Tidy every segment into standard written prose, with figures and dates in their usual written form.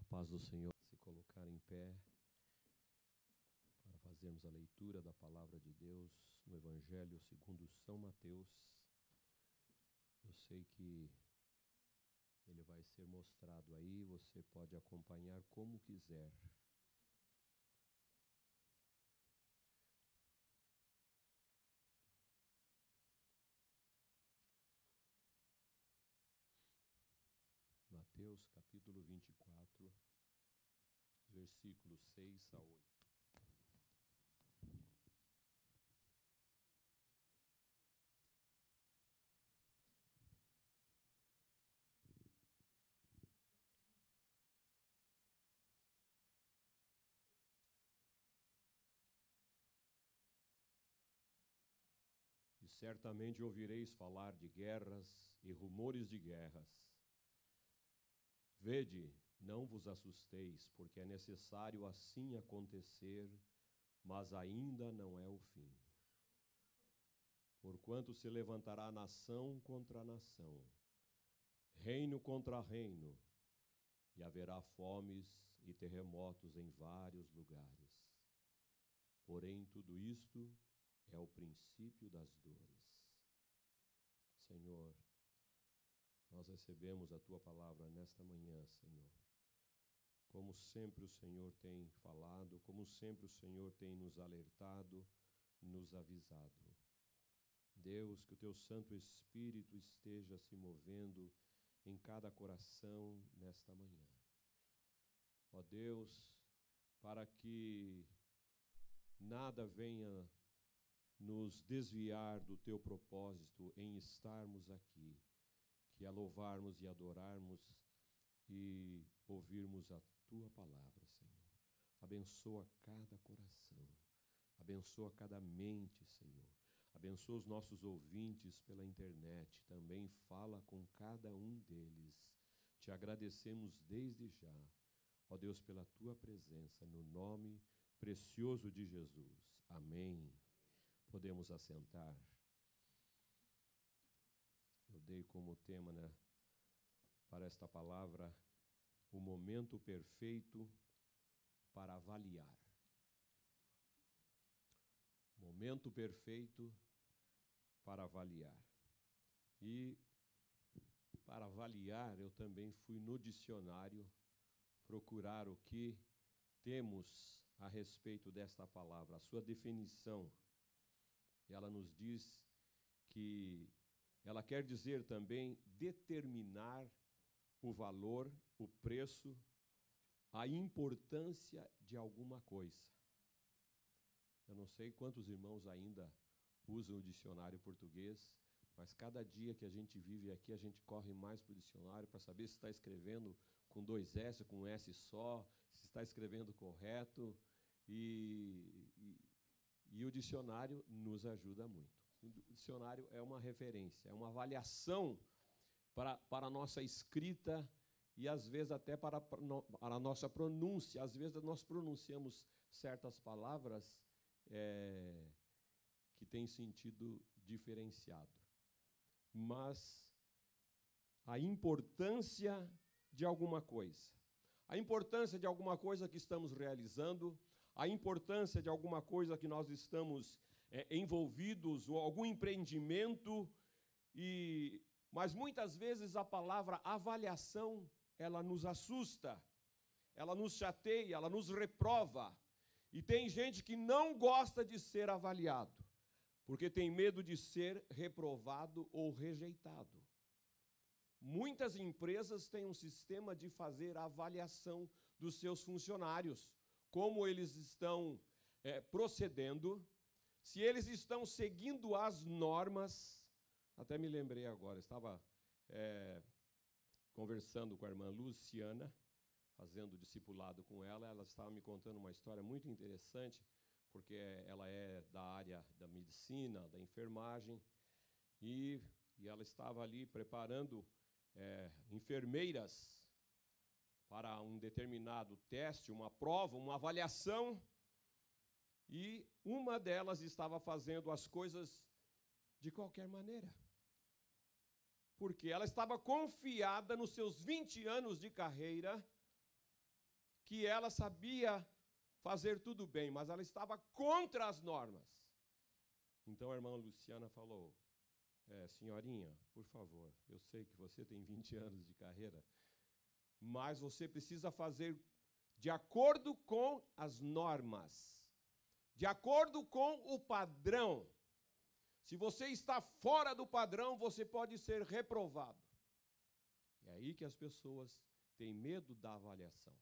paz do Senhor, se colocar em pé para fazermos a leitura da palavra de Deus no Evangelho segundo São Mateus. Eu sei que ele vai ser mostrado aí, você pode acompanhar como quiser. Mateus capítulo 24, versículos 6 a 8. E certamente ouvireis falar de guerras e rumores de guerras. Vede, não vos assusteis, porque é necessário assim acontecer, mas ainda não é o fim. Porquanto se levantará nação contra nação, reino contra reino, e haverá fomes e terremotos em vários lugares. Porém, tudo isto é o princípio das dores. Senhor, nós recebemos a Tua palavra nesta manhã, Senhor. Como sempre o Senhor tem falado, como sempre o Senhor tem nos alertado, nos avisado. Deus, que o Teu Santo Espírito esteja se movendo em cada coração nesta manhã. Ó Deus, para que nada venha nos desviar do Teu propósito em estarmos aqui, que é louvarmos e adorarmos e ouvirmos a Tua palavra, Senhor. Abençoa cada coração, abençoa cada mente, Senhor. Abençoa os nossos ouvintes pela internet, também fala com cada um deles. Te agradecemos desde já, ó Deus, pela Tua presença, no nome precioso de Jesus. Amém. Podemos assentar. Eu dei como tema, para esta palavra, o momento perfeito para avaliar. Momento perfeito para avaliar. E para avaliar, eu também fui no dicionário procurar o que temos a respeito desta palavra, a sua definição. E ela nos diz que ela quer dizer também determinar o valor, o preço, a importância de alguma coisa. Eu não sei quantos irmãos ainda usam o dicionário português, mas cada dia que a gente vive aqui, a gente corre mais para o dicionário para saber se está escrevendo com 2 S, com um S só, se está escrevendo correto, e o dicionário nos ajuda muito. O dicionário é uma referência, é uma avaliação para a nossa escrita e, às vezes, até para a nossa pronúncia. Às vezes, nós pronunciamos certas palavras que têm sentido diferenciado. Mas a importância de alguma coisa, a importância de alguma coisa que estamos realizando, a importância de alguma coisa que nós estamos envolvidos, ou algum empreendimento, mas muitas vezes a palavra avaliação, ela nos assusta, ela nos chateia, ela nos reprova. E tem gente que não gosta de ser avaliado, porque tem medo de ser reprovado ou rejeitado. Muitas empresas têm um sistema de fazer avaliação dos seus funcionários, como eles estão procedendo, se eles estão seguindo as normas. Até me lembrei agora, estava conversando com a irmã Luciana, fazendo discipulado com ela. Ela estava me contando uma história muito interessante, porque ela é da área da medicina, da enfermagem, e ela estava ali preparando enfermeiras para um determinado teste, uma prova, uma avaliação, e uma delas estava fazendo as coisas de qualquer maneira, porque ela estava confiada nos seus 20 anos de carreira que ela sabia fazer tudo bem, mas ela estava contra as normas. Então a irmã Luciana falou, senhorinha, por favor, eu sei que você tem 20 anos de carreira, mas você precisa fazer de acordo com as normas, de acordo com o padrão. Se você está fora do padrão, você pode ser reprovado. É aí que as pessoas têm medo da avaliação.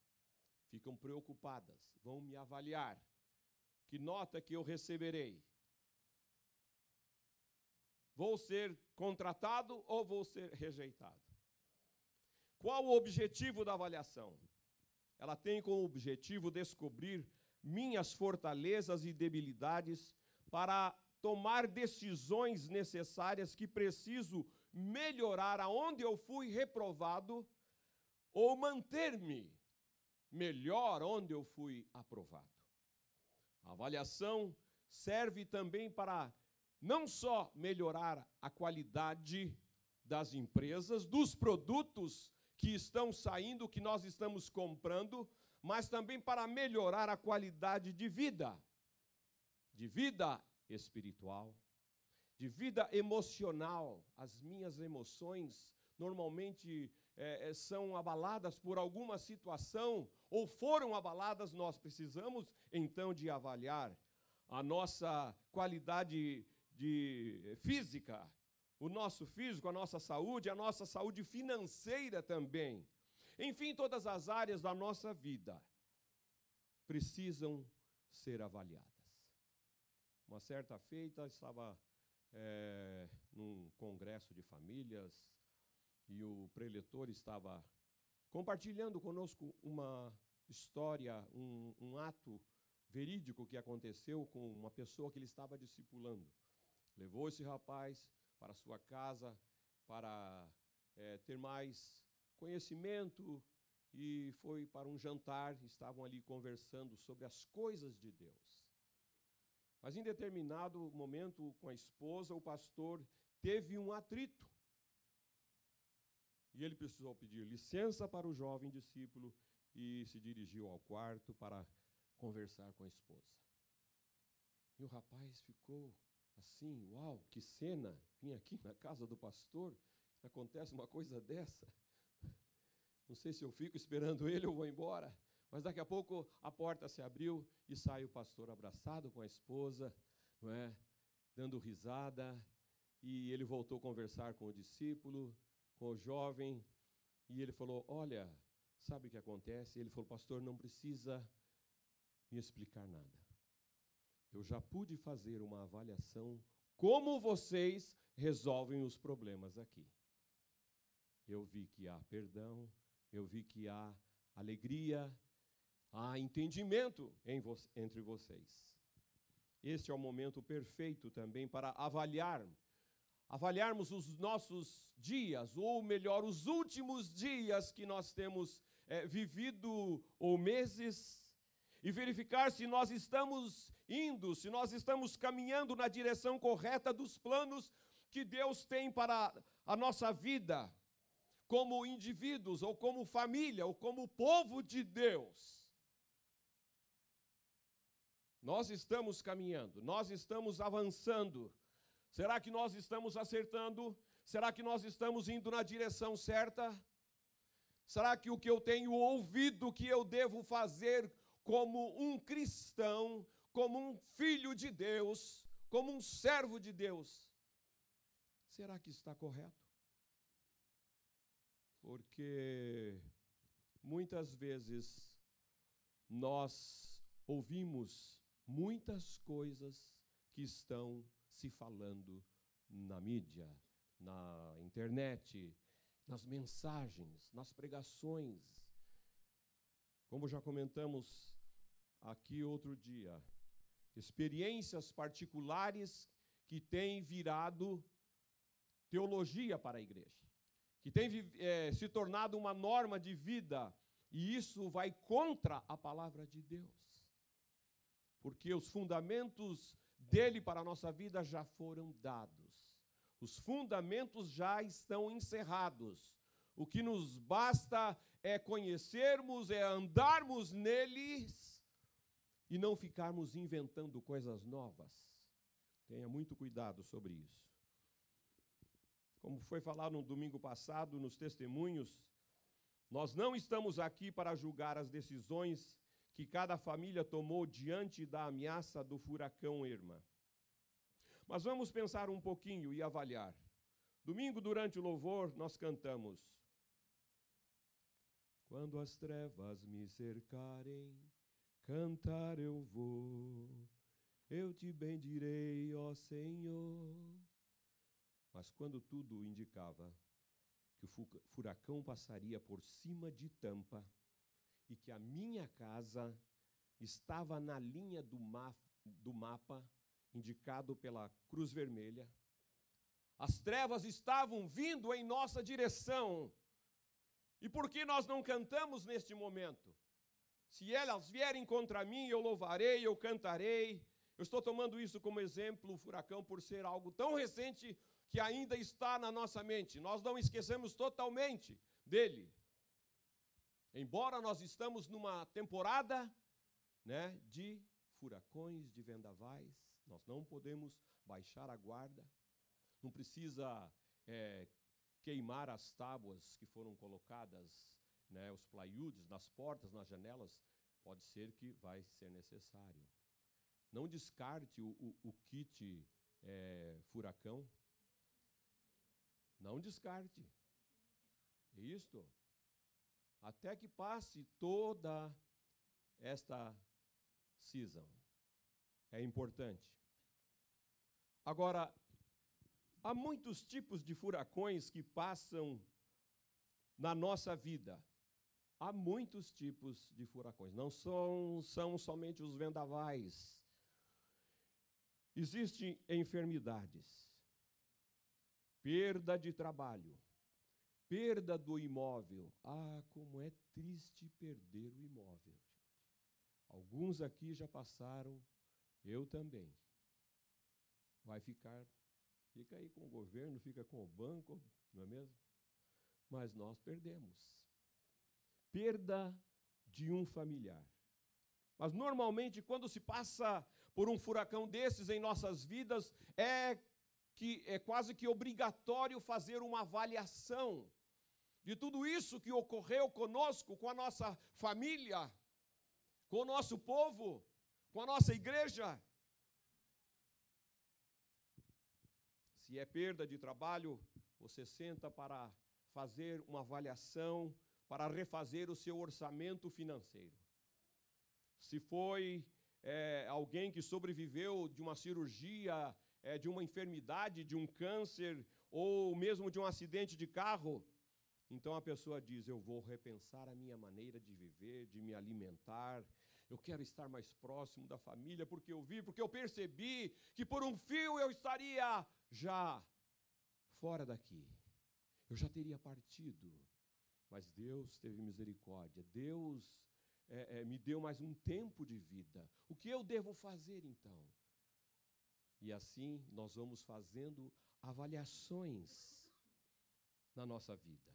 Ficam preocupadas, vão me avaliar. Que nota que eu receberei? Vou ser contratado ou vou ser rejeitado? Qual o objetivo da avaliação? Ela tem como objetivo descobrir minhas fortalezas e debilidades para tomar decisões necessárias que preciso melhorar aonde eu fui reprovado ou manter-me melhor onde eu fui aprovado. A avaliação serve também para não só melhorar a qualidade das empresas, dos produtos que estão saindo, que nós estamos comprando, mas também para melhorar a qualidade de vida espiritual, de vida emocional. As minhas emoções normalmente são abaladas por alguma situação, ou foram abaladas. Nós precisamos, então, de avaliar a nossa qualidade física, o nosso físico, a nossa saúde financeira também. Enfim, todas as áreas da nossa vida precisam ser avaliadas. Uma certa feita, estava num congresso de famílias e o preletor estava compartilhando conosco uma história, um ato verídico que aconteceu com uma pessoa que ele estava discipulando. Levou esse rapaz para sua casa para ter mais conhecimento e foi para um jantar. Estavam ali conversando sobre as coisas de Deus. Mas em determinado momento, com a esposa, o pastor teve um atrito. E ele precisou pedir licença para o jovem discípulo e se dirigiu ao quarto para conversar com a esposa. E o rapaz ficou assim, uau, que cena, vim aqui na casa do pastor, acontece uma coisa dessa. Não sei se eu fico esperando ele ou vou embora. Mas daqui a pouco a porta se abriu e sai o pastor abraçado com a esposa, não é? Dando risada, e ele voltou a conversar com o discípulo, com o jovem, e ele falou, olha, sabe o que acontece? Ele falou, pastor, não precisa me explicar nada. Eu já pude fazer uma avaliação como vocês resolvem os problemas aqui. Eu vi que há perdão, eu vi que há alegria, há entendimento entre vocês. Este é o momento perfeito também para avaliarmos os nossos dias, ou melhor, os últimos dias que nós temos vivido, ou meses, e verificar se nós estamos indo, se nós estamos caminhando na direção correta dos planos que Deus tem para a nossa vida, como indivíduos, ou como família, ou como povo de Deus. Nós estamos caminhando, nós estamos avançando. Será que nós estamos acertando? Será que nós estamos indo na direção certa? Será que o que eu tenho ouvido que eu devo fazer como um cristão, como um filho de Deus, como um servo de Deus, será que está correto? Porque muitas vezes nós ouvimos muitas coisas que estão se falando na mídia, na internet, nas mensagens, nas pregações. Como já comentamos aqui outro dia, experiências particulares que têm virado teologia para a igreja, que tem se tornado uma norma de vida, e isso vai contra a palavra de Deus. Porque os fundamentos dele para a nossa vida já foram dados. Os fundamentos já estão encerrados. O que nos basta é conhecermos, é andarmos neles e não ficarmos inventando coisas novas. Tenha muito cuidado sobre isso. Como foi falado no domingo passado, nos testemunhos, nós não estamos aqui para julgar as decisões que cada família tomou diante da ameaça do furacão Irma. Mas vamos pensar um pouquinho e avaliar. Domingo, durante o louvor, nós cantamos: quando as trevas me cercarem, cantar eu vou, eu te bendirei, ó Senhor. Mas quando tudo indicava que o furacão passaria por cima de Tampa e que a minha casa estava na linha do mapa indicado pela Cruz Vermelha, as trevas estavam vindo em nossa direção. E por que nós não cantamos neste momento? Se elas vierem contra mim, eu louvarei, eu cantarei. Eu estou tomando isso como exemplo, o furacão, por ser algo tão recente que ainda está na nossa mente. Nós não esquecemos totalmente dele. Embora nós estamos numa temporada, de furacões, de vendavais, nós não podemos baixar a guarda. Não precisa queimar as tábuas que foram colocadas, os plaiudes, nas portas, nas janelas. Pode ser que vai ser necessário. Não descarte o kit furacão. Não descarte. Isto. Até que passe toda esta season. É importante. Agora, há muitos tipos de furacões que passam na nossa vida. Há muitos tipos de furacões. Não são somente os vendavais. Existem enfermidades, perda de trabalho, perda do imóvel. Ah, como é triste perder o imóvel, gente. Alguns aqui já passaram, eu também. Fica aí com o governo, fica com o banco, não é mesmo? Mas nós perdemos. Perda de um familiar. Mas normalmente, quando se passa por um furacão desses em nossas vidas, é quase que obrigatório fazer uma avaliação de tudo isso que ocorreu conosco, com a nossa família, com o nosso povo, com a nossa igreja. Se é perda de trabalho, você senta para fazer uma avaliação, para refazer o seu orçamento financeiro. Se foi alguém que sobreviveu de uma cirurgia, de uma enfermidade, de um câncer, ou mesmo de um acidente de carro, então a pessoa diz: eu vou repensar a minha maneira de viver, de me alimentar, eu quero estar mais próximo da família, porque eu percebi que por um fio eu estaria já fora daqui. Eu já teria partido, mas Deus teve misericórdia. Deus me deu mais um tempo de vida. O que eu devo fazer então? E assim nós vamos fazendo avaliações na nossa vida.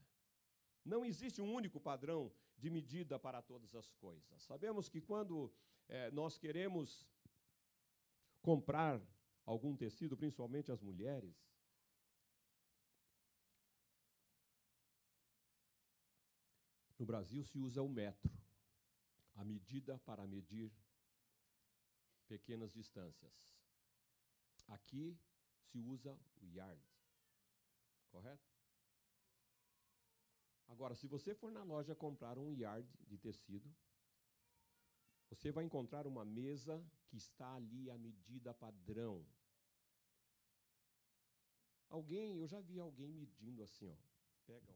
Não existe um único padrão de medida para todas as coisas. Sabemos que quando nós queremos comprar algum tecido, principalmente as mulheres, no Brasil se usa o metro, a medida para medir pequenas distâncias. Aqui se usa o yard, correto? Agora, se você for na loja comprar um yard de tecido, você vai encontrar uma mesa que está ali a medida padrão. Eu já vi alguém medindo assim, ó, pega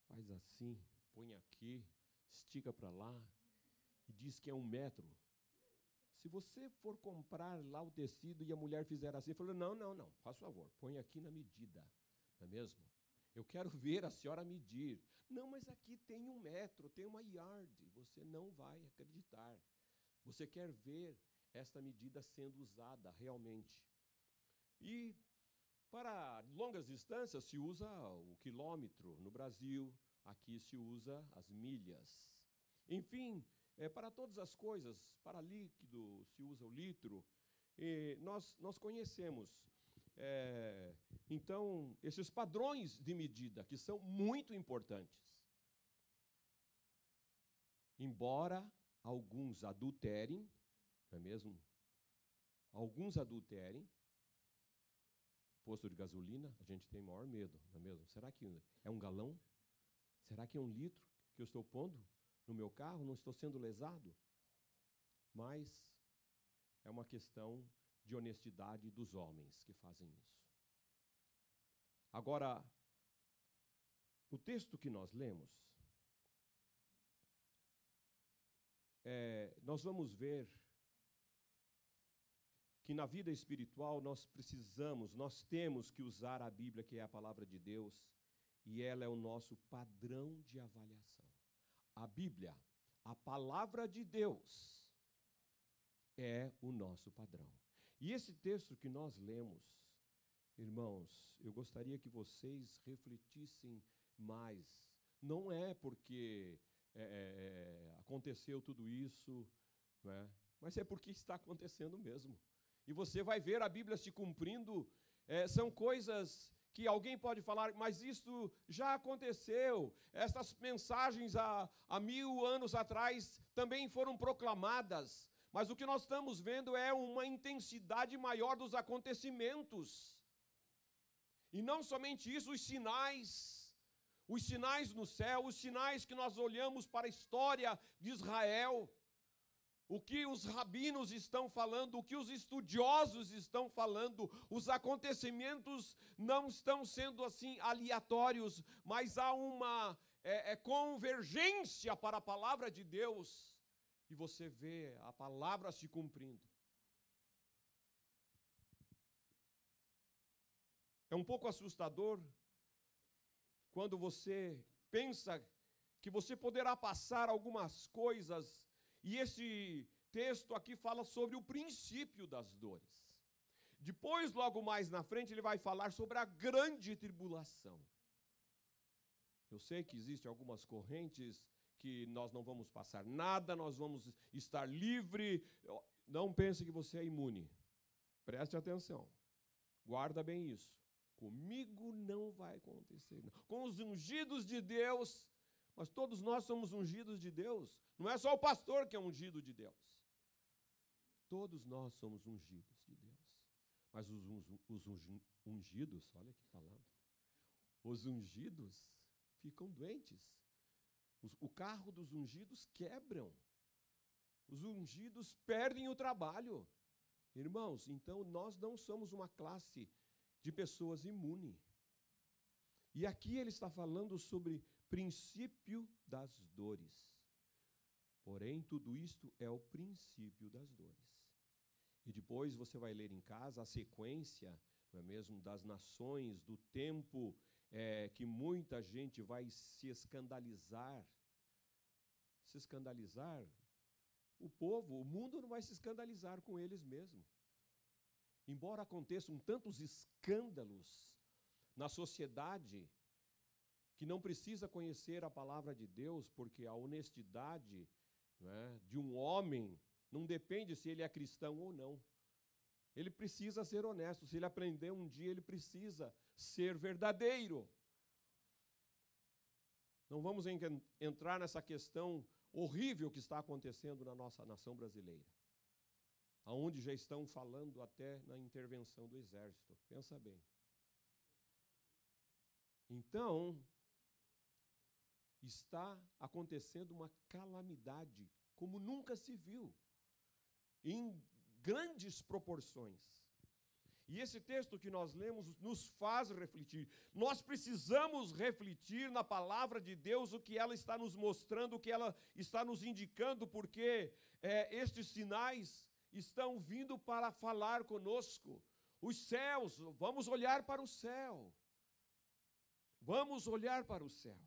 faz assim, põe aqui, estica para lá e diz que é 1 metro. Se você for comprar lá o tecido e a mulher fizer assim, falou: não, faz favor, põe aqui na medida, não é mesmo? Eu quero ver a senhora medir. Não, mas aqui tem 1 metro, tem uma yard. Você não vai acreditar. Você quer ver esta medida sendo usada realmente. E Para longas distâncias se usa o quilômetro. No Brasil, aqui se usa as milhas. Enfim, para todas as coisas, para líquido se usa o litro. E nós conhecemos, então, esses padrões de medida que são muito importantes. Embora alguns adulterem, não é mesmo? Alguns adulterem. Posto de gasolina, a gente tem maior medo, não é mesmo? Será que é um galão? Será que é um litro que eu estou pondo no meu carro? Não estou sendo lesado? Mas é uma questão de honestidade dos homens que fazem isso. Agora, no texto que nós lemos, nós vamos ver que na vida espiritual nós temos que usar a Bíblia, que é a palavra de Deus, e ela é o nosso padrão de avaliação. A Bíblia, a palavra de Deus, é o nosso padrão. E esse texto que nós lemos, irmãos, eu gostaria que vocês refletissem mais. Não é porque aconteceu tudo isso, não é? Mas é porque está acontecendo mesmo. E você vai ver a Bíblia se cumprindo. São coisas que alguém pode falar, mas isso já aconteceu. Essas mensagens há 1000 anos atrás também foram proclamadas. Mas o que nós estamos vendo é uma intensidade maior dos acontecimentos. E não somente isso, os sinais no céu, os sinais que nós olhamos para a história de Israel, o que os rabinos estão falando, o que os estudiosos estão falando, os acontecimentos não estão sendo assim aleatórios, mas há uma convergência para a palavra de Deus, e você vê a palavra se cumprindo. É um pouco assustador quando você pensa que você poderá passar algumas coisas. E esse texto aqui fala sobre o princípio das dores. Depois, logo mais na frente, ele vai falar sobre a grande tribulação. Eu sei que existem algumas correntes que nós não vamos passar nada, nós vamos estar livre. Não pense que você é imune. Preste atenção. Guarda bem isso. Comigo não vai acontecer. Não. Com os ungidos de Deus, mas todos nós somos ungidos de Deus. Não é só o pastor que é ungido de Deus. Todos nós somos ungidos de Deus. Mas os ungidos, olha que palavra. Os ungidos ficam doentes. O carro dos ungidos quebram. Os ungidos perdem o trabalho. Irmãos, então nós não somos uma classe de pessoas imune. E aqui ele está falando sobre princípio das dores. Porém, tudo isto é o princípio das dores. E depois você vai ler em casa a sequência, não é mesmo, das nações, do tempo que muita gente vai se escandalizar. Se escandalizar? O mundo não vai se escandalizar com eles mesmos. Embora aconteçam tantos escândalos na sociedade, que não precisa conhecer a palavra de Deus, porque a honestidade, né, de um homem não depende se ele é cristão ou não. Ele precisa ser honesto. Se ele aprender um dia, ele precisa ser verdadeiro. Não vamos entrar nessa questão horrível que está acontecendo na nossa nação brasileira, aonde já estão falando até na intervenção do exército. Pensa bem. Então, está acontecendo uma calamidade como nunca se viu, em grandes proporções. E esse texto que nós lemos nos faz refletir. Nós precisamos refletir na palavra de Deus, o que ela está nos mostrando, o que ela está nos indicando, porque estes sinais estão vindo para falar conosco. Os céus, vamos olhar para o céu. Vamos olhar para o céu.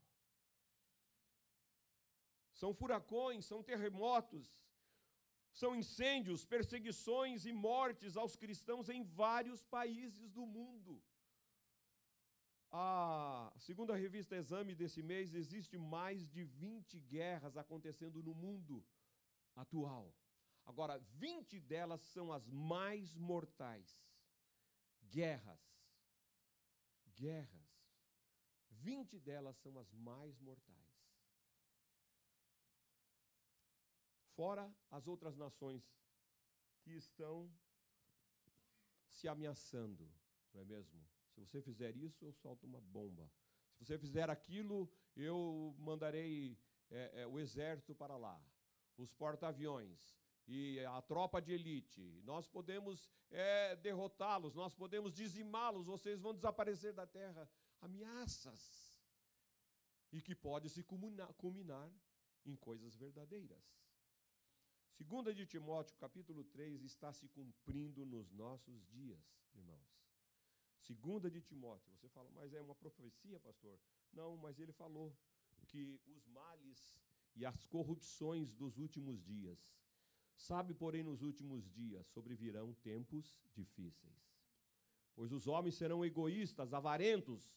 São furacões, são terremotos, são incêndios, perseguições e mortes aos cristãos em vários países do mundo. A segunda revista Exame desse mês, existe mais de 20 guerras acontecendo no mundo atual. Agora, 20 delas são as mais mortais. Guerras. 20 delas são as mais mortais. Fora as outras nações que estão se ameaçando, não é mesmo? Se você fizer isso, eu solto uma bomba. Se você fizer aquilo, eu mandarei o exército para lá, os porta-aviões e a tropa de elite. Nós podemos derrotá-los, nós podemos dizimá-los, vocês vão desaparecer da terra. Ameaças. E que pode se culminar em coisas verdadeiras. 2 de Timóteo, capítulo 3, está se cumprindo nos nossos dias, irmãos. 2 de Timóteo, você fala, mas é uma profecia, pastor? Não, mas ele falou que os males e as corrupções dos últimos dias. Sabe, porém, nos últimos dias sobrevirão tempos difíceis. Pois os homens serão egoístas, avarentos,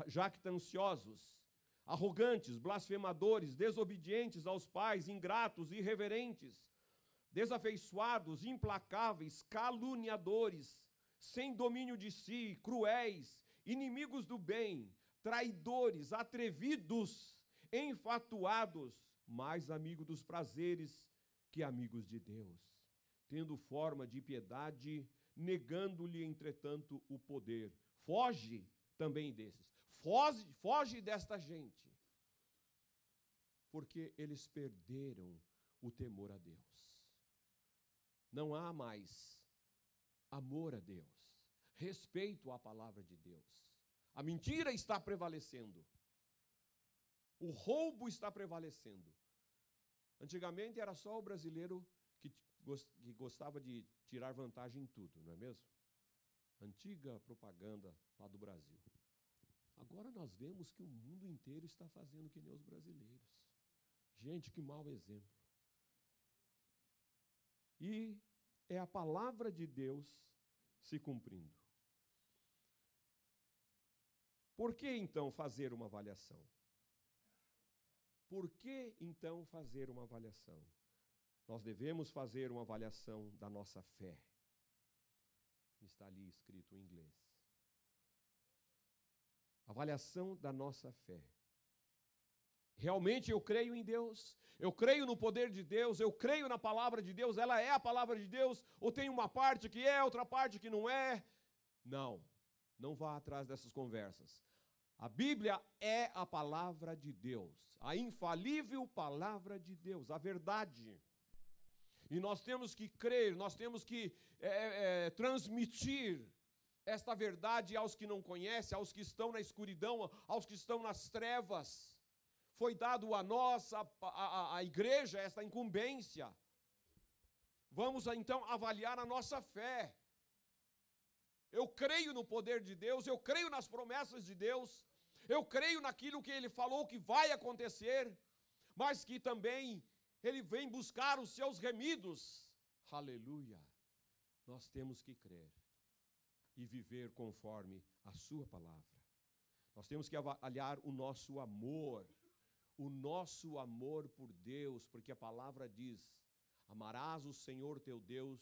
jactanciosos, arrogantes, blasfemadores, desobedientes aos pais, ingratos, irreverentes, desafeiçoados, implacáveis, caluniadores, sem domínio de si, cruéis, inimigos do bem, traidores, atrevidos, enfatuados, mais amigos dos prazeres que amigos de Deus, tendo forma de piedade, negando-lhe, entretanto, o poder. Foge também desses. Foge desta gente, porque eles perderam o temor a Deus. Não há mais amor a Deus, respeito à palavra de Deus. A mentira está prevalecendo. O roubo está prevalecendo. Antigamente era só o brasileiro que gostava de tirar vantagem em tudo, não é mesmo? Antiga propaganda lá do Brasil. Agora nós vemos que o mundo inteiro está fazendo que nem os brasileiros. Gente, que mau exemplo. E é a palavra de Deus se cumprindo. Por que então fazer uma avaliação? Por que então fazer uma avaliação? Nós devemos fazer uma avaliação da nossa fé. Está ali escrito em inglês. Avaliação da nossa fé. Realmente eu creio em Deus, eu creio no poder de Deus, eu creio na palavra de Deus, ela é a palavra de Deus, ou tem uma parte que é, outra parte que não é? Não, não vá atrás dessas conversas. A Bíblia é a palavra de Deus, a infalível palavra de Deus, a verdade. E nós temos que crer, nós temos que transmitir esta verdade aos que não conhecem, aos que estão na escuridão, aos que estão nas trevas. Foi dado a nós, a igreja, esta incumbência. Vamos então avaliar a nossa fé. Eu creio no poder de Deus, eu creio nas promessas de Deus, eu creio naquilo que Ele falou que vai acontecer, mas que também Ele vem buscar os seus remidos. Aleluia! Nós temos que crer e viver conforme a sua palavra. Nós temos que avaliar o nosso amor por Deus, porque a palavra diz: amarás o Senhor teu Deus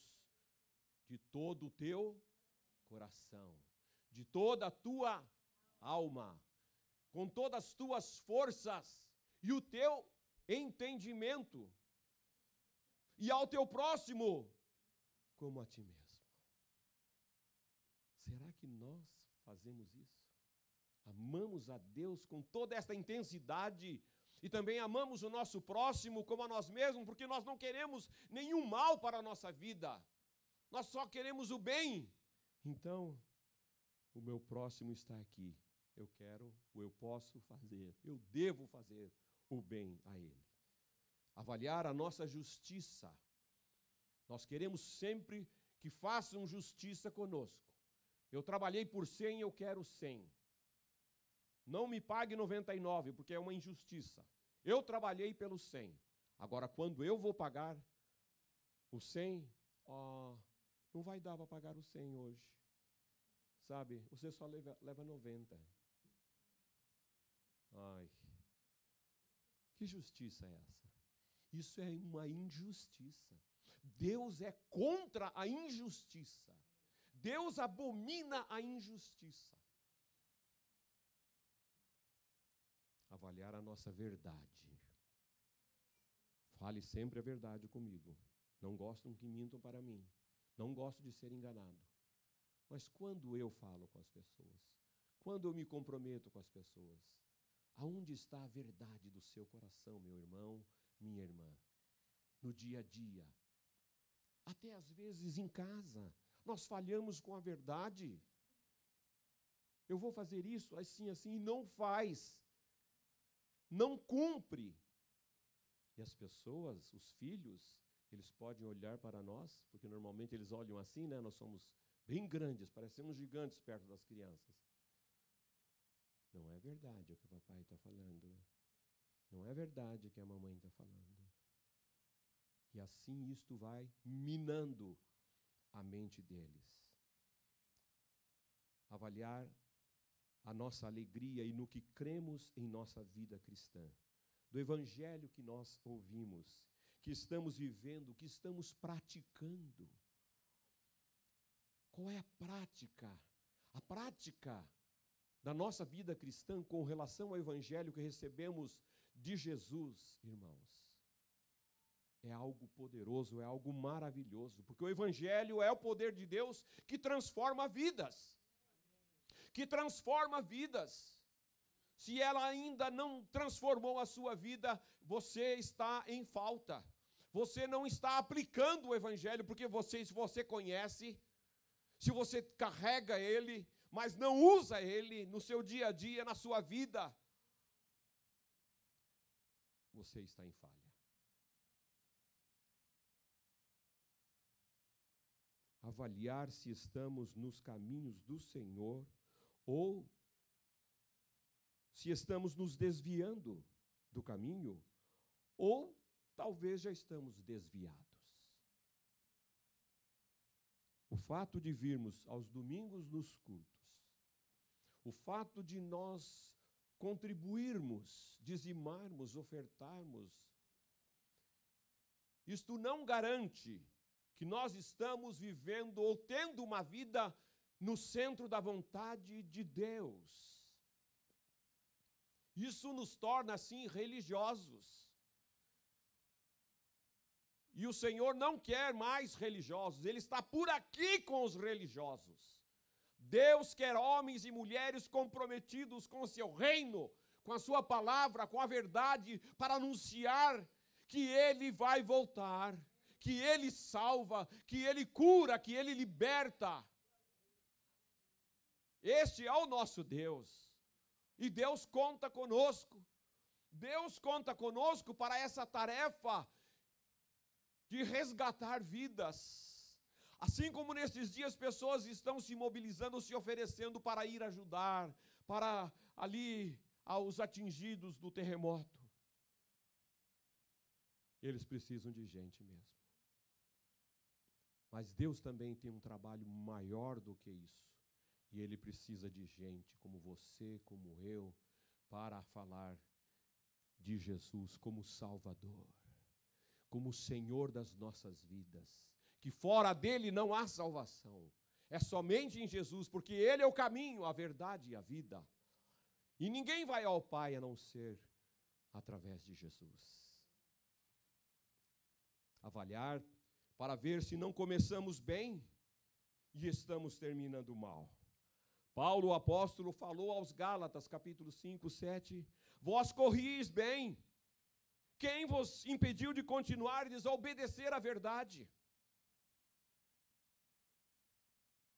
de todo o teu coração, de toda a tua alma, com todas as tuas forças e o teu entendimento, e ao teu próximo como a ti mesmo. Será que nós fazemos isso? Amamos a Deus com toda esta intensidade e também amamos o nosso próximo como a nós mesmos, porque nós não queremos nenhum mal para a nossa vida, nós só queremos o bem. Então, o meu próximo está aqui, eu posso fazer, eu devo fazer o bem a ele. Avaliar a nossa justiça. Nós queremos sempre que façam justiça conosco. Eu trabalhei por 100, eu quero 100. Não me pague 99, porque é uma injustiça. Eu trabalhei pelo 100. Agora, quando eu vou pagar o 100, não vai dar para pagar o 100 hoje. sabe, você só leva 90. Ai, que justiça é essa? Isso é uma injustiça. Deus é contra a injustiça. Deus abomina a injustiça. Avaliar a nossa verdade. Fale sempre a verdade comigo. Não gostam que mintam para mim. Não gosto de ser enganado. Mas quando eu falo com as pessoas, quando eu me comprometo com as pessoas, aonde está a verdade do seu coração, meu irmão, minha irmã? No dia a dia. Até às vezes em casa, nós falhamos com a verdade. Eu vou fazer isso assim, assim, e não faz. Não cumpre. E as pessoas, os filhos, eles podem olhar para nós, porque normalmente eles olham assim, né? Nós somos bem grandes, parecemos gigantes perto das crianças. Não é verdade o que o papai está falando. Não é verdade o que a mamãe está falando. E assim isto vai minando a mente deles. Avaliar a nossa alegria e no que cremos em nossa vida cristã. Do evangelho que nós ouvimos, que estamos vivendo, que estamos praticando. Qual é a prática? A prática da nossa vida cristã com relação ao evangelho que recebemos de Jesus, irmãos. É algo poderoso, é algo maravilhoso, porque o evangelho é o poder de Deus que transforma vidas. Que transforma vidas. Se ela ainda não transformou a sua vida, você está em falta. Você não está aplicando o evangelho, porque se você conhece, se você carrega ele, mas não usa ele no seu dia a dia, na sua vida, você está em falha. Avaliar se estamos nos caminhos do Senhor ou se estamos nos desviando do caminho, ou talvez já estamos desviados. O fato de virmos aos domingos nos cultos, o fato de nós contribuirmos, dizimarmos, ofertarmos, isto não garante que nós estamos vivendo ou tendo uma vida no centro da vontade de Deus. Isso nos torna, assim, religiosos. E o Senhor não quer mais religiosos, Ele está por aqui com os religiosos. Deus quer homens e mulheres comprometidos com o seu reino, com a sua palavra, com a verdade, para anunciar que Ele vai voltar, que Ele salva, que Ele cura, que Ele liberta. Este é o nosso Deus. E Deus conta conosco. Deus conta conosco para essa tarefa de resgatar vidas. Assim como nesses dias pessoas estão se mobilizando, se oferecendo para ir ajudar, para ali aos atingidos do terremoto. Eles precisam de gente mesmo. Mas Deus também tem um trabalho maior do que isso. E Ele precisa de gente como você, como eu, para falar de Jesus como Salvador, como Senhor das nossas vidas. Que fora dele não há salvação. É somente em Jesus, porque Ele é o caminho, a verdade e a vida. E ninguém vai ao Pai a não ser através de Jesus. Avaliar para ver se não começamos bem e estamos terminando mal. Paulo, o apóstolo, falou aos Gálatas, capítulo 5, 7, vós corris bem. Quem vos impediu de continuar a obedecer à verdade?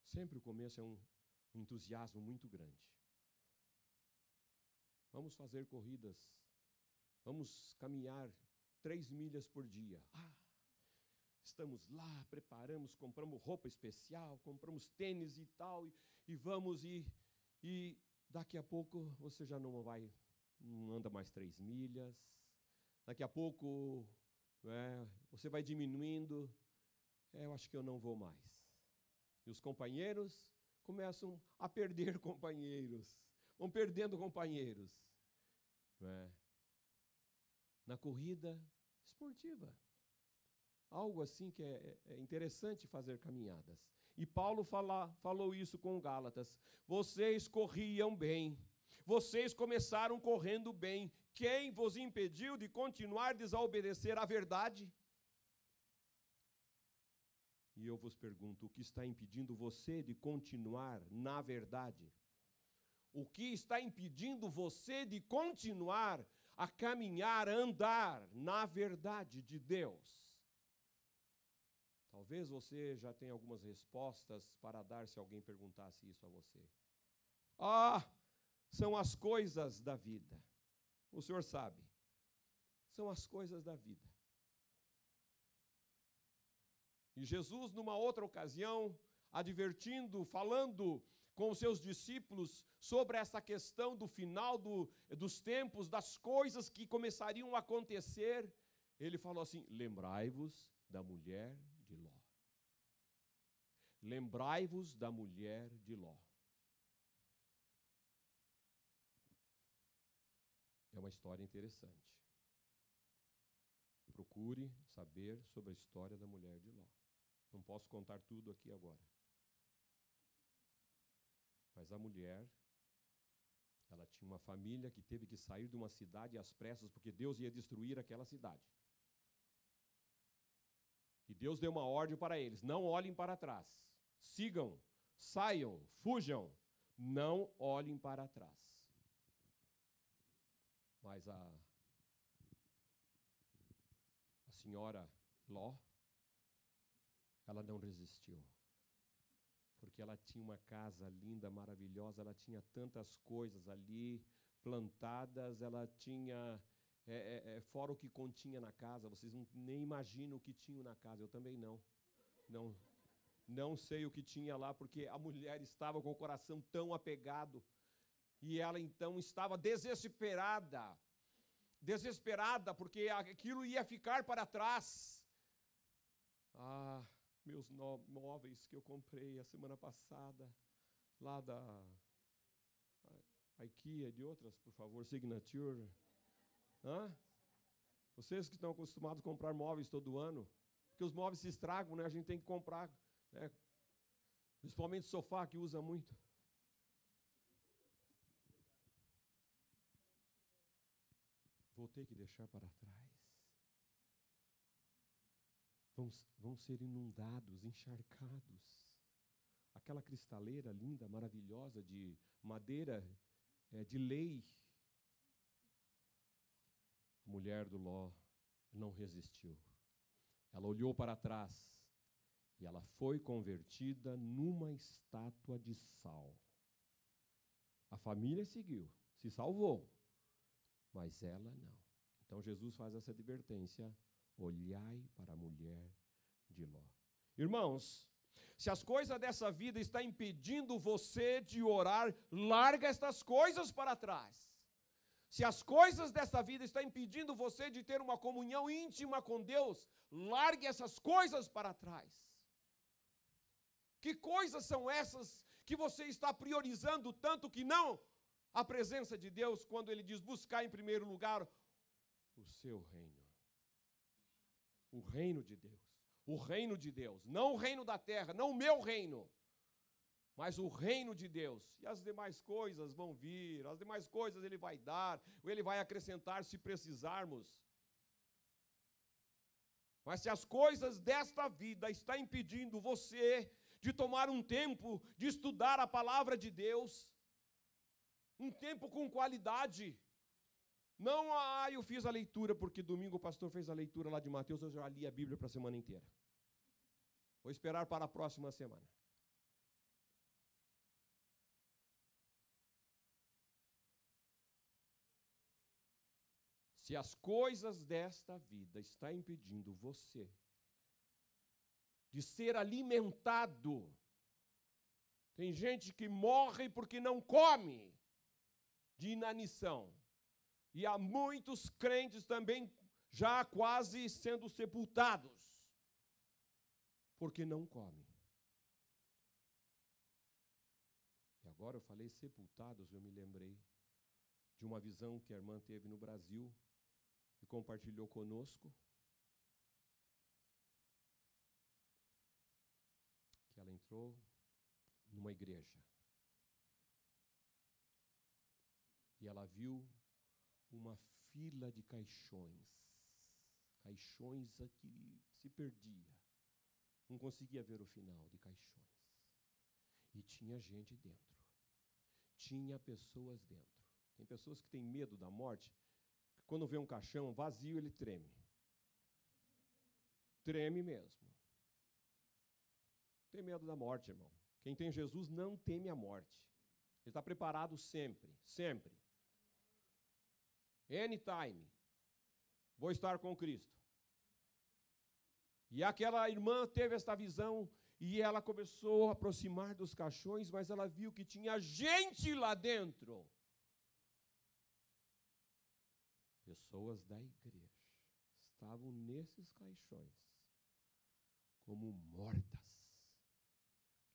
Sempre o começo é um entusiasmo muito grande. Vamos fazer corridas, vamos caminhar 3 milhas por dia. Estamos lá, preparamos, compramos roupa especial, compramos tênis e tal, e vamos, e daqui a pouco você já não anda mais 3 milhas, daqui a pouco você vai diminuindo, eu acho que eu não vou mais. E os companheiros começam a perder companheiros, vão perdendo companheiros, não é? Na corrida esportiva. Algo assim que é interessante fazer caminhadas. E Paulo falou isso com Gálatas. Vocês corriam bem, vocês começaram correndo bem. Quem vos impediu de continuar a desobedecer à verdade? E eu vos pergunto, o que está impedindo você de continuar na verdade? O que está impedindo você de continuar a caminhar, a andar na verdade de Deus? Talvez você já tenha algumas respostas para dar se alguém perguntasse isso a você. São as coisas da vida. O senhor sabe. São as coisas da vida. E Jesus, numa outra ocasião, advertindo, falando com os seus discípulos sobre essa questão do final dos tempos, das coisas que começariam a acontecer, ele falou assim: lembrai-vos da mulher de Ló. Lembrai-vos da mulher de Ló. É uma história interessante. Procure saber sobre a história da mulher de Ló. Não posso contar tudo aqui agora. Mas a mulher, ela tinha uma família que teve que sair de uma cidade às pressas, porque Deus ia destruir aquela cidade. E Deus deu uma ordem para eles: não olhem para trás. Sigam, saiam, fujam. Não olhem para trás. Mas a senhora Ló, ela não resistiu. Porque ela tinha uma casa linda, maravilhosa, ela tinha tantas coisas ali plantadas, ela tinha, fora o que continha na casa, vocês nem imaginam o que tinha na casa, eu também não. Não sei o que tinha lá, porque a mulher estava com o coração tão apegado, e ela então estava desesperada, porque aquilo ia ficar para trás. Meus móveis que eu comprei a semana passada, lá da IKEA, de outras, por favor, Signature. Vocês que estão acostumados a comprar móveis todo ano, porque os móveis se estragam, né? A gente tem que comprar, né? Principalmente sofá, que usa muito. Vou ter que deixar para trás. Vão ser inundados, encharcados. Aquela cristaleira linda, maravilhosa, de madeira, de lei. A mulher do Ló não resistiu. Ela olhou para trás e ela foi convertida numa estátua de sal. A família seguiu, se salvou, mas ela não. Então Jesus faz essa advertência: olhai para a mulher de Ló. Irmãos, se as coisas dessa vida estão impedindo você de orar, larga estas coisas para trás. Se as coisas dessa vida estão impedindo você de ter uma comunhão íntima com Deus, largue essas coisas para trás. Que coisas são essas que você está priorizando tanto que não a presença de Deus, quando Ele diz: buscar em primeiro lugar o seu reino. O reino de Deus. O reino de Deus. Não o reino da terra, não o meu reino, mas o reino de Deus. E as demais coisas vão vir, as demais coisas Ele vai dar, ou Ele vai acrescentar se precisarmos. Mas se as coisas desta vida estão impedindo você de tomar um tempo de estudar a palavra de Deus, um tempo com qualidade, não, eu fiz a leitura porque domingo o pastor fez a leitura lá de Mateus, eu já li a Bíblia para a semana inteira. Vou esperar para a próxima semana. Se as coisas desta vida estão impedindo você de ser alimentado, tem gente que morre porque não come, de inanição. E há muitos crentes também já quase sendo sepultados, porque não comem. Agora eu falei sepultados, eu me lembrei de uma visão que a irmã teve no Brasil e compartilhou conosco, que ela entrou numa igreja e ela viu uma fila de caixões que se perdia, não conseguia ver o final de caixões, e tinha gente dentro, tinha pessoas dentro. Tem pessoas que têm medo da morte, que quando vê um caixão vazio ele treme mesmo. Tem medo da morte, irmão. Quem tem Jesus não teme a morte. Ele está preparado sempre, sempre. Anytime. Vou estar com Cristo. E aquela irmã teve esta visão e ela começou a aproximar dos caixões, mas ela viu que tinha gente lá dentro. Pessoas da igreja estavam nesses caixões, como mortas.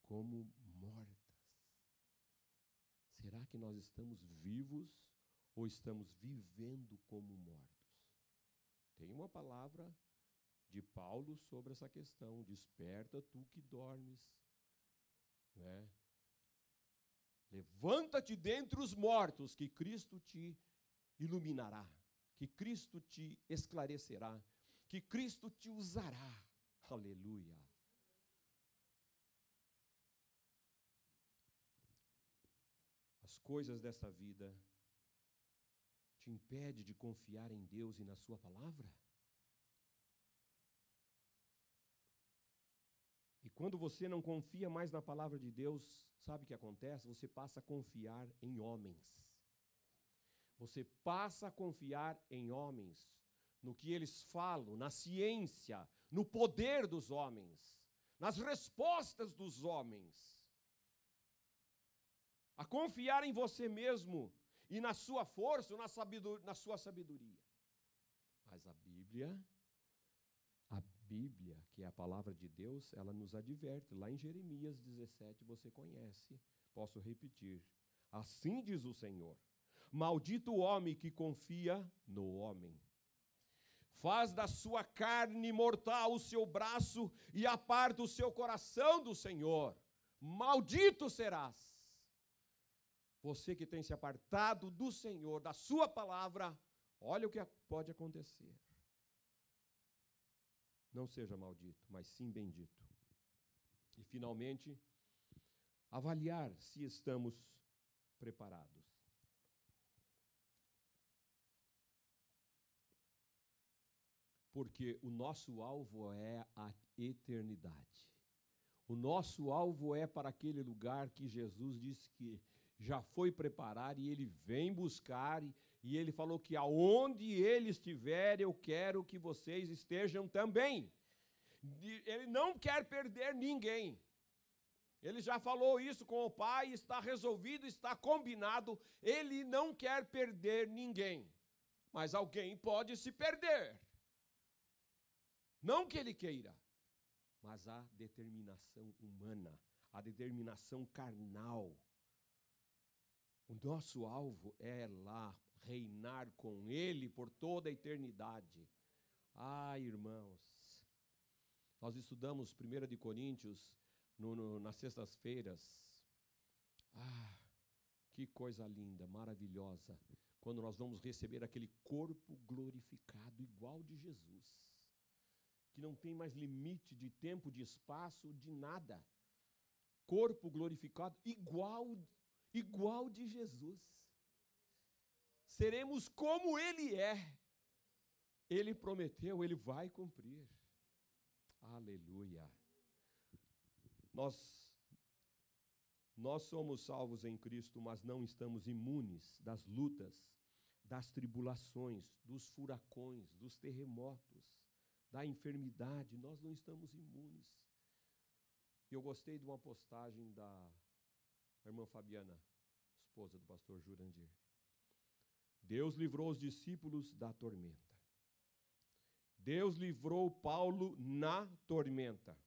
Como mortas. Será que nós estamos vivos ou estamos vivendo como mortos? Tem uma palavra de Paulo sobre essa questão: desperta tu que dormes, né? Levanta-te dentre os mortos, que Cristo te iluminará, que Cristo te esclarecerá, que Cristo te usará. Aleluia. As coisas dessa vida te impedem de confiar em Deus e na sua palavra? E quando você não confia mais na palavra de Deus, sabe o que acontece? Você passa a confiar em homens. Você passa a confiar em homens, no que eles falam, na ciência, no poder dos homens, nas respostas dos homens. A confiar em você mesmo e na sua força, na sua sabedoria. Mas a Bíblia, que é a palavra de Deus, ela nos adverte. Lá em Jeremias 17, você conhece, posso repetir. Assim diz o Senhor: maldito o homem que confia no homem. Faz da sua carne mortal o seu braço e aparta o seu coração do Senhor. Maldito serás. Você que tem se apartado do Senhor, da sua palavra, olha o que pode acontecer. Não seja maldito, mas sim bendito. E, finalmente, avaliar se estamos preparados. Porque o nosso alvo é a eternidade. O nosso alvo é para aquele lugar que Jesus disse que já foi preparar e Ele vem buscar, e Ele falou que aonde Ele estiver, eu quero que vocês estejam também. Ele não quer perder ninguém. Ele já falou isso com o Pai, está resolvido, está combinado. Ele não quer perder ninguém. Mas alguém pode se perder. Não que Ele queira, mas a determinação humana, a determinação carnal. O nosso alvo é lá reinar com Ele por toda a eternidade. Ah, irmãos, nós estudamos 1 de Coríntios nas sextas-feiras. Ah, que coisa linda, maravilhosa, quando nós vamos receber aquele corpo glorificado igual de Jesus, que não tem mais limite de tempo, de espaço, de nada. Corpo glorificado igual de Jesus. Seremos como Ele é. Ele prometeu, Ele vai cumprir. Aleluia. Nós somos salvos em Cristo, mas não estamos imunes das lutas, das tribulações, dos furacões, dos terremotos, da enfermidade. Nós não estamos imunes. Eu gostei de uma postagem da irmã Fabiana, esposa do pastor Jurandir. Deus livrou os discípulos da tormenta. Deus livrou Paulo na tormenta.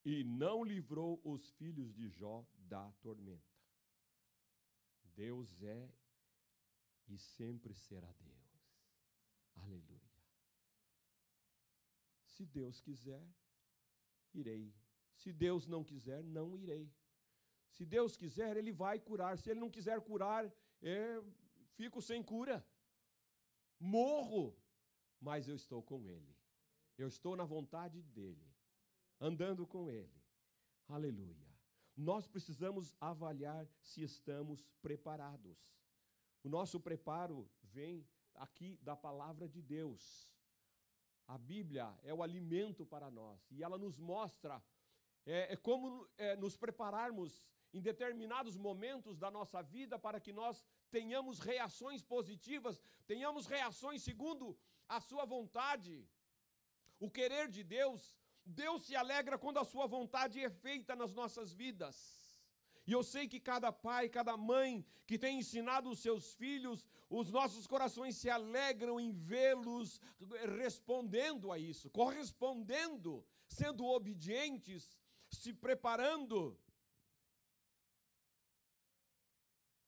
E não livrou os filhos de Jó da tormenta. Deus é e sempre será Deus. Aleluia. Se Deus quiser, irei. Se Deus não quiser, não irei. Se Deus quiser, Ele vai curar. Se Ele não quiser curar, fico sem cura. Morro, mas eu estou com Ele. Eu estou na vontade dEle, andando com Ele. Aleluia. Nós precisamos avaliar se estamos preparados. O nosso preparo vem aqui da palavra de Deus. A Bíblia é o alimento para nós e ela nos mostra como nos prepararmos em determinados momentos da nossa vida para que nós tenhamos reações positivas, tenhamos reações segundo a sua vontade. O querer de Deus, Deus se alegra quando a sua vontade é feita nas nossas vidas. E eu sei que cada pai, cada mãe que tem ensinado os seus filhos, os nossos corações se alegram em vê-los respondendo a isso, correspondendo, sendo obedientes, se preparando.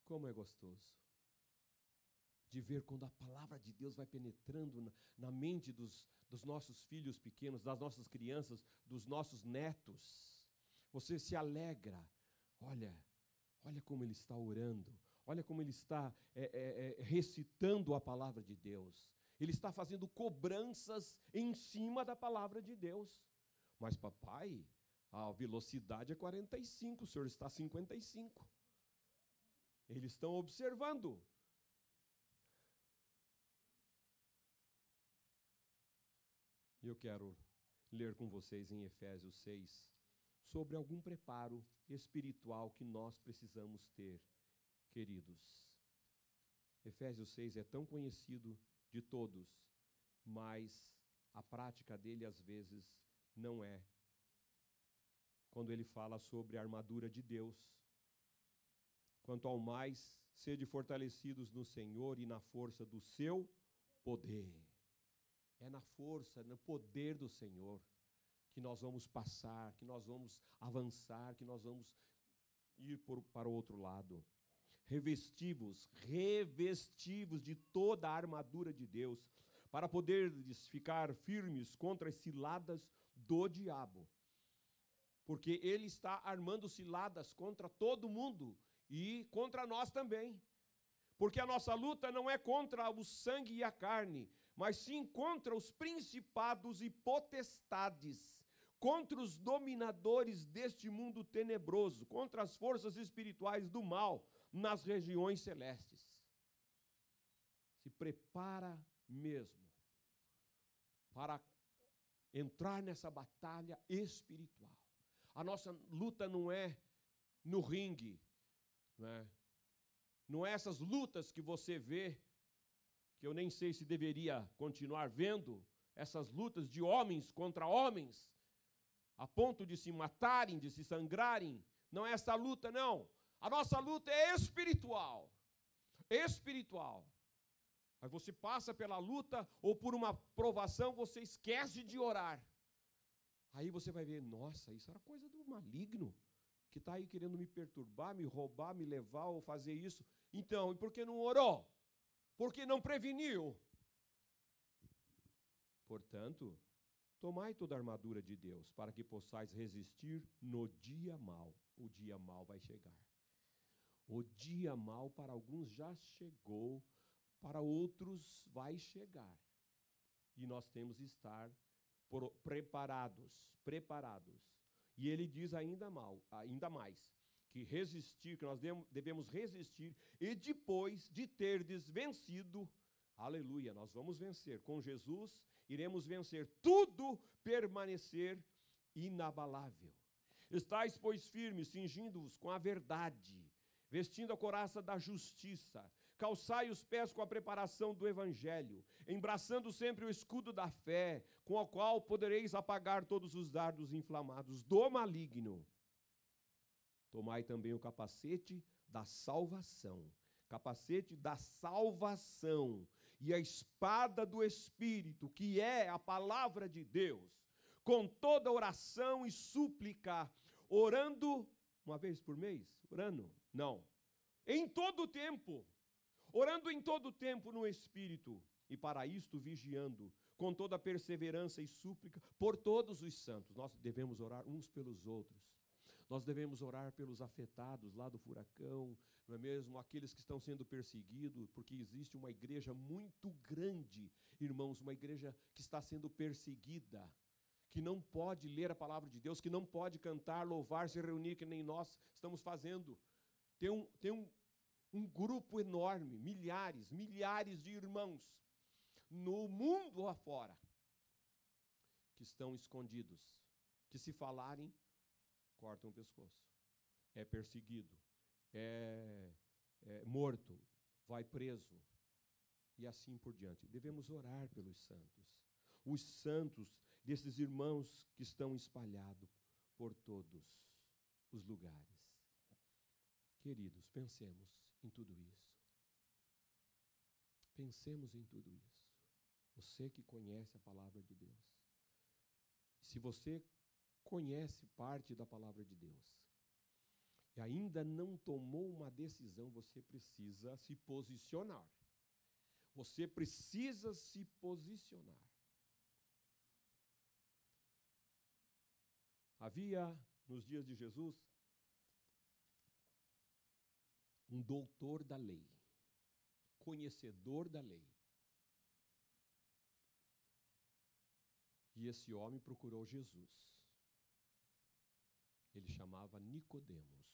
Como é gostoso de ver quando a palavra de Deus vai penetrando na mente dos nossos filhos pequenos, das nossas crianças, dos nossos netos. Você se alegra. Olha como ele está orando, olha como ele está recitando a palavra de Deus. Ele está fazendo cobranças em cima da palavra de Deus. Mas papai, a velocidade é 45, o senhor está a 55. Eles estão observando. Eu quero ler com vocês em Efésios 6, sobre algum preparo espiritual que nós precisamos ter, queridos. Efésios 6 é tão conhecido de todos, mas a prática dele às vezes não é. Quando ele fala sobre a armadura de Deus, quanto ao mais, sede fortalecidos no Senhor e na força do seu poder. É na força, no poder do Senhor que nós vamos passar, que nós vamos avançar, que nós vamos ir para o outro lado. Revestivos de toda a armadura de Deus, para poderes ficar firmes contra as ciladas do diabo. Porque ele está armando ciladas contra todo mundo e contra nós também. Porque a nossa luta não é contra o sangue e a carne, mas sim contra os principados e potestades, contra os dominadores deste mundo tenebroso, contra as forças espirituais do mal nas regiões celestes. Se prepara mesmo para entrar nessa batalha espiritual. A nossa luta não é no ringue, não é essas lutas que você vê, que eu nem sei se deveria continuar vendo, essas lutas de homens contra homens, a ponto de se matarem, de se sangrarem. Não é essa luta, não. A nossa luta é espiritual. Espiritual. Aí você passa pela luta ou por uma provação, você esquece de orar. Aí você vai ver, nossa, isso era coisa do maligno, que está aí querendo me perturbar, me roubar, me levar ou fazer isso. Então, e por que não orou? Por que não preveniu? Portanto, tomai toda a armadura de Deus, para que possais resistir no dia mau. O dia mau vai chegar. O dia mau para alguns já chegou, para outros vai chegar. E nós temos que estar preparados. E ele diz ainda mais, que resistir, que nós devemos resistir, e depois de terdes vencido, aleluia, nós vamos vencer. Com Jesus, iremos vencer. Tudo permanecer inabalável. Estais, pois, firmes, cingindo-vos com a verdade, vestindo a couraça da justiça, calçai os pés com a preparação do evangelho, embraçando sempre o escudo da fé, com o qual podereis apagar todos os dardos inflamados do maligno. Tomai também o capacete da salvação. Capacete da salvação. E a espada do Espírito, que é a palavra de Deus, com toda oração e súplica, orando, uma vez por mês? Orando? Não. em todo o tempo, orando em todo o tempo no Espírito, e para isto vigiando, com toda perseverança e súplica, por todos os santos. Nós devemos orar uns pelos outros. Nós devemos orar pelos afetados lá do furacão, não é mesmo? Aqueles que estão sendo perseguidos, porque existe uma igreja muito grande, irmãos, uma igreja que está sendo perseguida, que não pode ler a palavra de Deus, que não pode cantar, louvar, se reunir, que nem nós estamos fazendo. Tem um grupo enorme, milhares de irmãos, no mundo afora, que estão escondidos, que se falarem, cortam o pescoço, é perseguido, é morto, vai preso, e assim por diante. Devemos orar pelos santos, os santos desses irmãos que estão espalhados por todos os lugares. Queridos, pensemos em tudo isso. Pensemos em tudo isso. Você que conhece a palavra de Deus. Se você conhece parte da palavra de Deus e ainda não tomou uma decisão, você precisa se posicionar. Você precisa se posicionar. Havia, nos dias de Jesus, um doutor da lei, conhecedor da lei. E esse homem procurou Jesus. Ele chamava Nicodemos.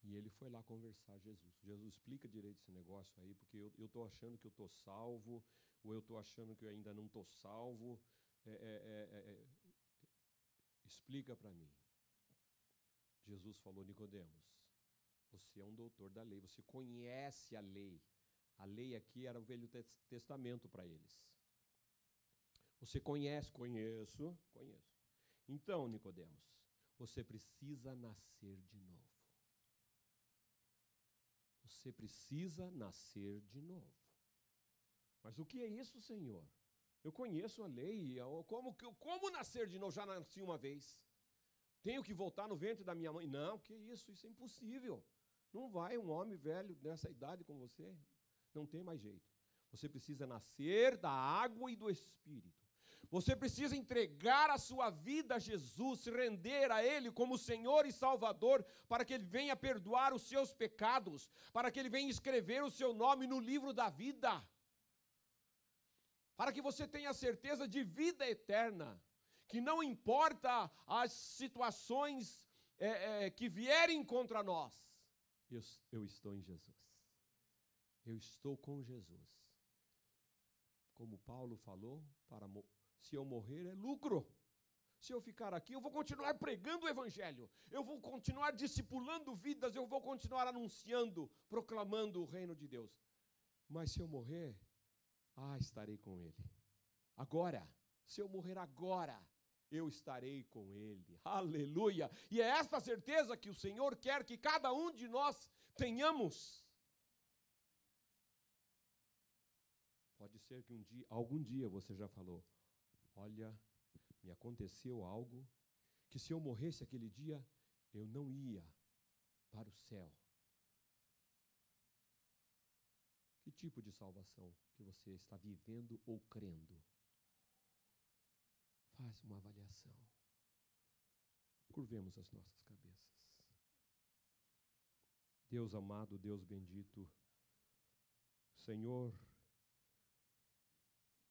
E ele foi lá conversar a Jesus. Jesus, explica direito esse negócio aí, porque eu estou achando que eu estou salvo, ou eu estou achando que eu ainda não estou salvo. Explica para mim. Jesus falou, Nicodemos, você é um doutor da lei, você conhece a lei. A lei aqui era o Velho Testamento para eles. Você conhece? Conheço. Então, Nicodemos, você precisa nascer de novo. Você precisa nascer de novo. Mas o que é isso, Senhor? Eu conheço a lei. Como nascer de novo? Já nasci uma vez. Tenho que voltar no ventre da minha mãe? Não, que isso? Isso é impossível. Não vai um homem velho nessa idade com você. Não tem mais jeito. Você precisa nascer da água e do Espírito. Você precisa entregar a sua vida a Jesus, se render a Ele como Senhor e Salvador, para que Ele venha perdoar os seus pecados, para que Ele venha escrever o seu nome no livro da vida, para que você tenha certeza de vida eterna, que não importa as situações que vierem contra nós, eu estou em Jesus, eu estou com Jesus. Como Paulo falou, se eu morrer é lucro. Se eu ficar aqui, eu vou continuar pregando o Evangelho. Eu vou continuar discipulando vidas. Eu vou continuar anunciando, proclamando o reino de Deus. Mas se eu morrer, estarei com Ele. Agora, se eu morrer agora, eu estarei com Ele. Aleluia! E é esta certeza que o Senhor quer que cada um de nós tenhamos. Pode ser que algum dia você já falou, olha, me aconteceu algo que se eu morresse aquele dia, eu não ia para o céu. Que tipo de salvação que você está vivendo ou crendo? Faz uma avaliação. Curvemos as nossas cabeças. Deus amado, Deus bendito, Senhor,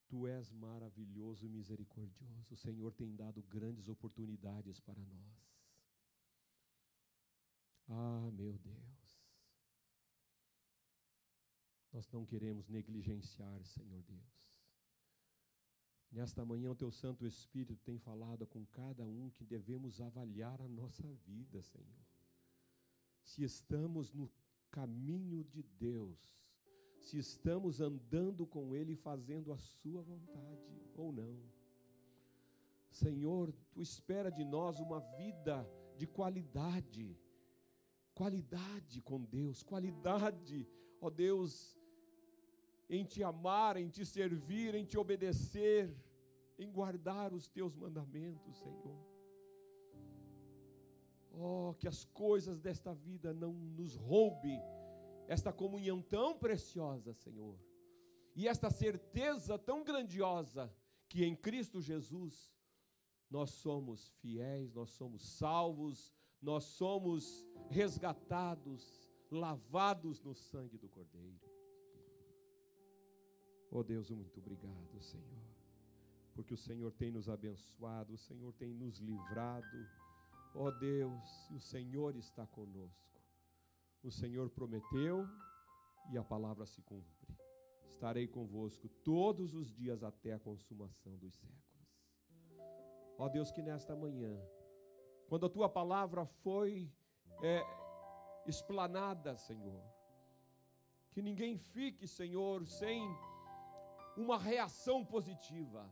Tu és maravilhoso e misericordioso. O Senhor tem dado grandes oportunidades para nós. Meu Deus. Nós não queremos negligenciar, Senhor Deus. Nesta manhã, o Teu Santo Espírito tem falado com cada um que devemos avaliar a nossa vida, Senhor. Se estamos no caminho de Deus, se estamos andando com Ele, fazendo a sua vontade ou não. Senhor, Tu espera de nós uma vida de qualidade com Deus, qualidade, ó Deus, em Te amar, em Te servir, em Te obedecer, em guardar os Teus mandamentos, Senhor. Oh, que as coisas desta vida não nos roube esta comunhão tão preciosa, Senhor, e esta certeza tão grandiosa que em Cristo Jesus nós somos fiéis, nós somos salvos, nós somos resgatados, lavados no sangue do Cordeiro. Oh Deus, muito obrigado, Senhor, porque o Senhor tem nos abençoado, o Senhor tem nos livrado. Oh Deus, o Senhor está conosco. O Senhor prometeu e a palavra se cumpre. Estarei convosco todos os dias até a consumação dos séculos. Ó Deus, que nesta manhã, quando a Tua palavra foi explanada, Senhor, que ninguém fique, Senhor, sem uma reação positiva.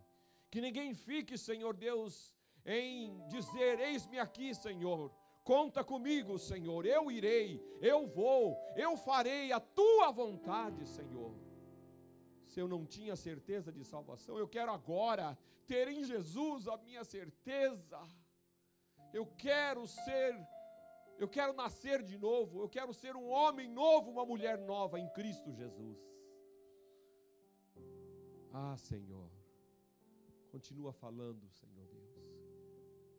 Que ninguém fique, Senhor Deus, em dizer: eis-me aqui, Senhor, conta comigo, Senhor, eu irei, eu vou, eu farei a Tua vontade, Senhor. Se eu não tinha certeza de salvação, eu quero agora ter em Jesus a minha certeza. Eu quero nascer de novo, eu quero ser um homem novo, uma mulher nova em Cristo Jesus. Ah, Senhor, continua falando, Senhor Deus,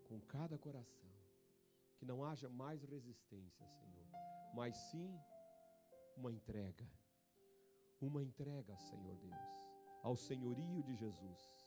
com cada coração, que não haja mais resistência, Senhor, mas sim uma entrega, Senhor Deus, ao senhorio de Jesus.